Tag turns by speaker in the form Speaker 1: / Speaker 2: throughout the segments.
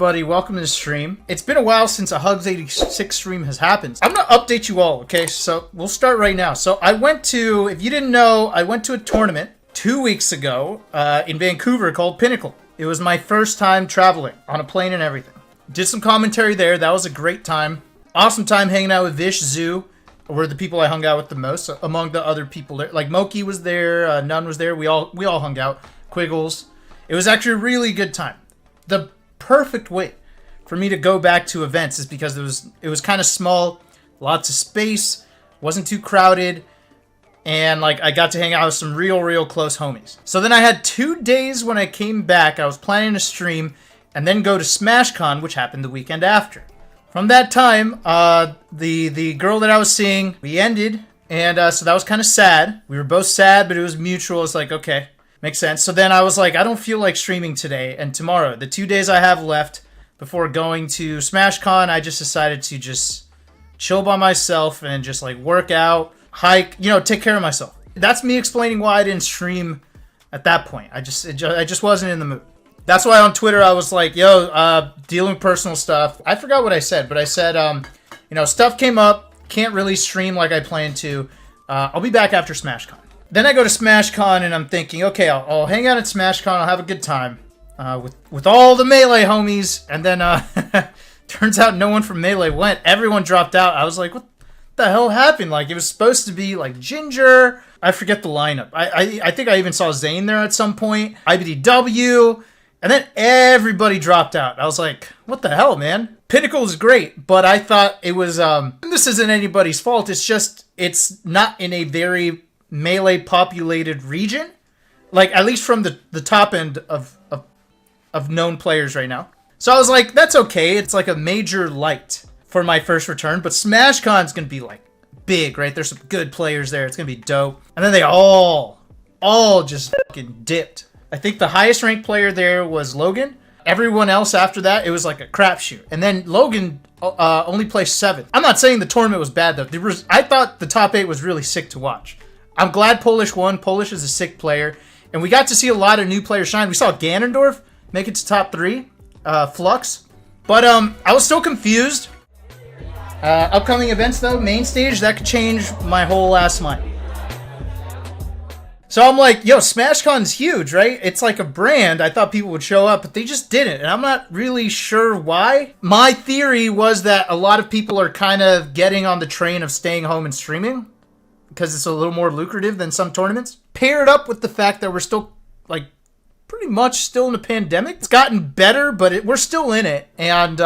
Speaker 1: everybody? Welcome to the stream. It's been a while since a Hugs 86 stream has happened. I'm gonna update you all, okay? So we'll start right now. So I went to, if you didn't know, I went to a tournament 2 weeks ago in Vancouver called Pinnacle. It was my first time traveling on a plane and everything. Did some commentary there. That was a great time. Awesome time hanging out with Vish, Zoo, were the people I hung out with the most among the other people there. Like Moki was there, Nunn was there. We all hung out. Quiggles. It was actually a really good time. The perfect way for me to go back to events is because it was kind of small, lots of space, wasn't too crowded, and like I got to hang out with some real close homies. So then I had 2 days when I came back. I was planning to stream and then go to SmashCon, which happened the weekend after. From that time, the girl that I was seeing, we ended, and so that was kind of sad. We were both sad, but it was mutual. It's like, okay. Makes sense. So then I was like, I don't feel like streaming today and tomorrow. The 2 days I have left before going to SmashCon, I just decided to just chill by myself and just like work out, hike, take care of myself. That's me explaining why I didn't stream at that point. I just wasn't in the mood. That's why on Twitter I was like, dealing with personal stuff. I forgot what I said, but I said, stuff came up, can't really stream like I planned to. I'll be back after SmashCon. Then I go to SmashCon and I'm thinking, okay, I'll hang out at SmashCon. I'll have a good time with all the Melee homies. And then turns out no one from Melee went. Everyone dropped out. I was like, what the hell happened? Like, it was supposed to be like Ginger. I forget the lineup. I think I even saw Zane there at some point. IBDW. And then everybody dropped out. I was like, what the hell, man? Pinnacle is great, but I thought it was, this isn't anybody's fault. It's just, it's not in a very Melee populated region, like at least from the top end of known players right now. So I was like, that's okay. It's like a major light for my first return, but SmashCon's gonna be like big, right? There's some good players there. It's gonna be dope. And then they all just fucking dipped. I think the highest ranked player there was Logan. Everyone else after that, it was like a crapshoot. And then Logan only placed 7th. I'm not saying the tournament was bad though. I thought the top 8 was really sick to watch. I'm glad Polish won. Polish is a sick player. And we got to see a lot of new players shine. We saw Ganondorf make it to top 3. Flux. But I was still confused. Upcoming events though, main stage, that could change my whole ass mind. So I'm like, SmashCon's huge, right? It's like a brand. I thought people would show up, but they just didn't. And I'm not really sure why. My theory was that a lot of people are kind of getting on the train of staying home and streaming, because it's a little more lucrative than some tournaments. Paired up with the fact that we're still, like, pretty much still in a pandemic. It's gotten better, but we're still in it. And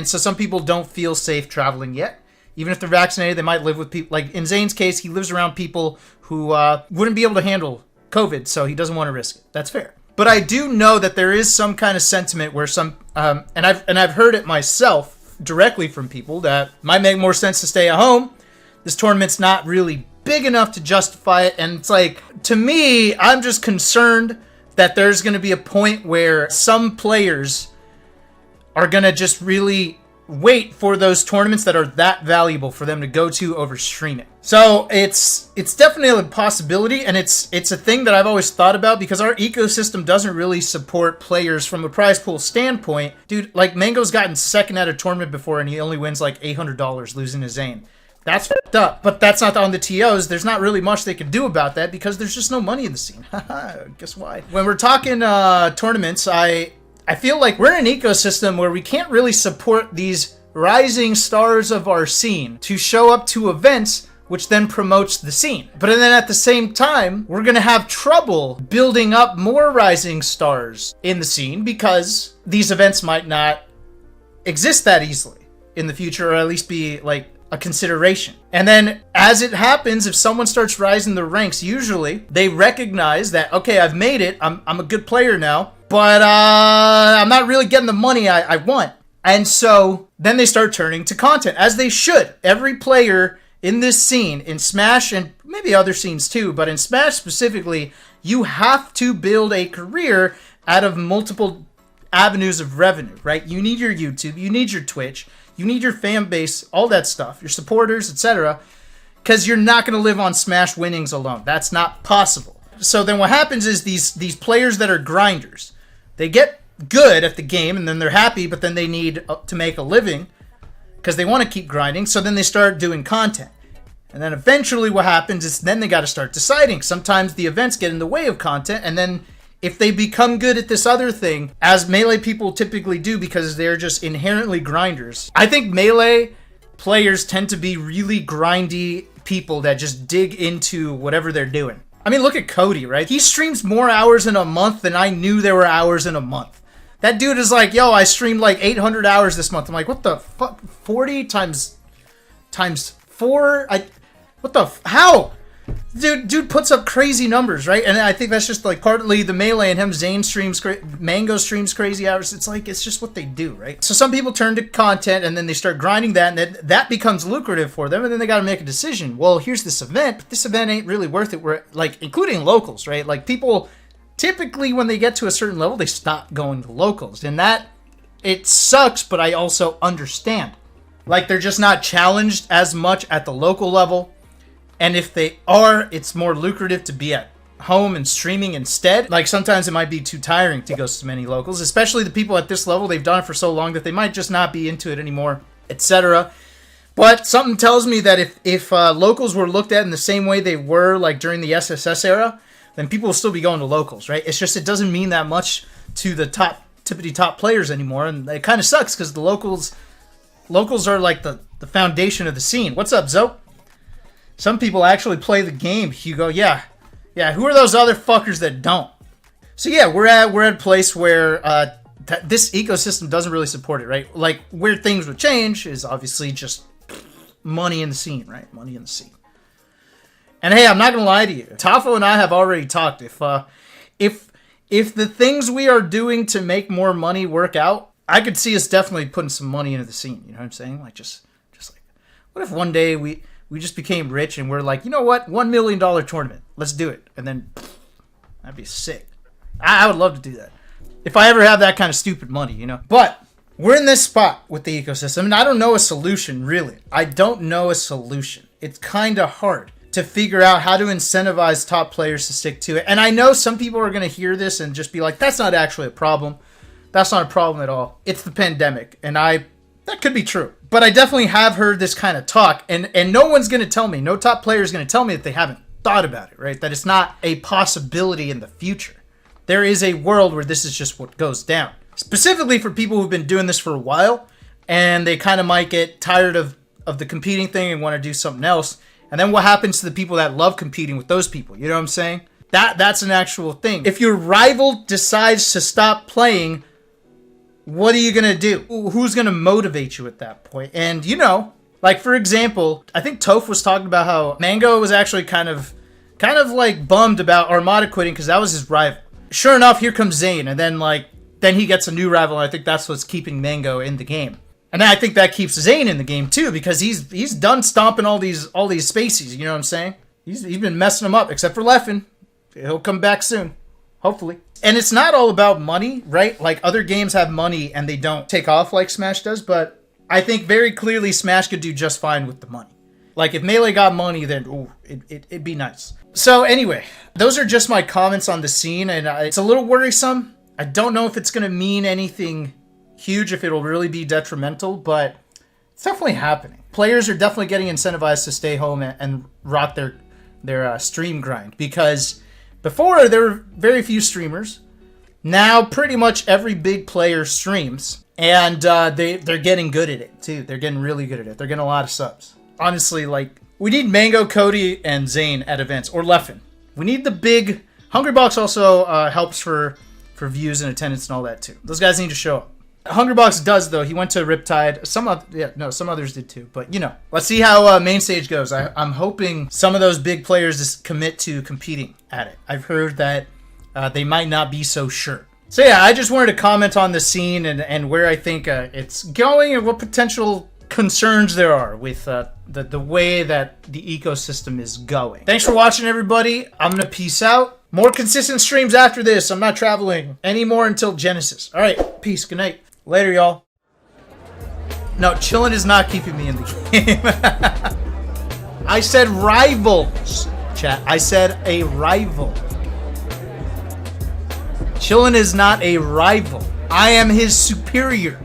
Speaker 1: so some people don't feel safe traveling yet. Even if they're vaccinated, they might live with people. Like, in Zane's case, he lives around people who wouldn't be able to handle COVID, so he doesn't want to risk it. That's fair. But I do know that there is some kind of sentiment where some, and I've heard it myself directly from people, that might make more sense to stay at home. This tournament's not really big enough to justify it, and it's like, to me, I'm just concerned that there's going to be a point where some players are going to just really wait for those tournaments that are that valuable for them to go to over streaming. So it's definitely a possibility, and it's a thing that I've always thought about, because our ecosystem doesn't really support players from a prize pool standpoint. Dude, like Mango's gotten second at a tournament before and he only wins like $800 losing to Zane. That's fucked up, but that's not on the TOs. There's not really much they can do about that because there's just no money in the scene. Guess why? When we're talking tournaments, I feel like we're in an ecosystem where we can't really support these rising stars of our scene to show up to events, which then promotes the scene. But then at the same time, we're going to have trouble building up more rising stars in the scene because these events might not exist that easily in the future, or at least be like a consideration. And then as it happens, if someone starts rising the ranks, usually they recognize that, okay, I've made it. I'm a good player now, but I'm not really getting the money I want. And so then they start turning to content, as they should. Every player in this scene, in Smash and maybe other scenes too, but in Smash specifically, you have to build a career out of multiple avenues of revenue, right? You need your YouTube, you need your Twitch, you need your fan base, all that stuff, your supporters, etc. Because you're not going to live on Smash winnings alone. That's not possible. So then what happens is these players that are grinders, they get good at the game, and then they're happy, but then they need to make a living because they want to keep grinding. So then they start doing content. And then eventually what happens is then they got to start deciding. Sometimes the events get in the way of content, and then if they become good at this other thing, as Melee people typically do because they're just inherently grinders. I think Melee players tend to be really grindy people that just dig into whatever they're doing. I mean, look at Cody, right? He streams more hours in a month than I knew there were hours in a month. That dude is like, yo, I streamed like 800 hours this month. I'm like, what the fuck? 40 times 4? How? Dude puts up crazy numbers, right? And I think that's just like partly the Melee and him. Zane streams, Mango streams crazy hours. It's like, it's just what they do, right? So some people turn to content and then they start grinding that, and then that becomes lucrative for them, and then they got to make a decision. Well, here's this event, but this event ain't really worth it. We're like, including locals, right? Like people typically when they get to a certain level, they stop going to locals, and that it sucks, but I also understand. Like they're just not challenged as much at the local level. And if they are, it's more lucrative to be at home and streaming instead. Like sometimes it might be too tiring to go to many locals, especially the people at this level. They've done it for so long that they might just not be into it anymore, etc. But something tells me that if locals were looked at in the same way they were like during the SSS era, then people will still be going to locals, right? It's just it doesn't mean that much to the tippity top players anymore, and it kind of sucks because the locals are like the foundation of the scene. What's up, Zoe? Some people actually play the game, Hugo. Yeah. Who are those other fuckers that don't? So yeah, we're at a place where this ecosystem doesn't really support it, right? Like where things would change is obviously just money in the scene, right? Money in the scene. And hey, I'm not gonna lie to you. Tafo and I have already talked. If the things we are doing to make more money work out, I could see us definitely putting some money into the scene. You know what I'm saying? Like just like, what if one day we just became rich and we're like, you know what? $1 million tournament. Let's do it. And then that'd be sick. I would love to do that. If I ever have that kind of stupid money, you know. But we're in this spot with the ecosystem, and I don't know a solution, really. I don't know a solution. It's kind of hard to figure out how to incentivize top players to stick to it. And I know some people are going to hear this and just be like, that's not actually a problem. That's not a problem at all. It's the pandemic. And that could be true. But I definitely have heard this kind of talk, and no one's going to tell me, no top player is going to tell me that they haven't thought about it, right? That it's not a possibility in the future. There is a world where this is just what goes down. Specifically for people who've been doing this for a while, and they kind of might get tired of the competing thing and want to do something else. And then what happens to the people that love competing with those people? You know what I'm saying? That's an actual thing. If your rival decides to stop playing, what are you going to do? Who's going to motivate you at that point? And, you know, like, for example, I think Toph was talking about how Mango was actually kind of like bummed about Armada quitting because that was his rival. Sure enough, here comes Zane, and then he gets a new rival, and I think that's what's keeping Mango in the game. And I think that keeps Zane in the game, too, because he's done stomping all these spacies, you know what I'm saying? He's been messing them up, except for Leffen. He'll come back soon. Hopefully. And it's not all about money, right? Like, other games have money and they don't take off like Smash does, but I think very clearly Smash could do just fine with the money. Like, if Melee got money, then, it'd be nice. So, anyway, those are just my comments on the scene, and it's a little worrisome. I don't know if it's going to mean anything huge, if it'll really be detrimental, but it's definitely happening. Players are definitely getting incentivized to stay home and rock their stream grind, because before there were very few streamers. Now pretty much every big player streams, and they're getting good at it too. They're getting really good at it. They're getting a lot of subs. Honestly, like, we need Mango, Cody, and Zane at events, or Leffen. We need the big. Hungrybox also helps for views and attendance and all that too. Those guys need to show up. Hungrybox does, though. He went to Riptide. Some others did too. But, you know, let's see how main stage goes. I'm hoping some of those big players just commit to competing at it. I've heard that they might not be so sure. So, yeah, I just wanted to comment on the scene and where I think it's going and what potential concerns there are with the way that the ecosystem is going. Thanks for watching, everybody. I'm going to peace out. More consistent streams after this. I'm not traveling anymore until Genesis. All right, peace. Good night. Later, y'all. No, chillin' is not keeping me in the game. I said rivals, chat. I said a rival. Chillin' is not a rival. I am his superior.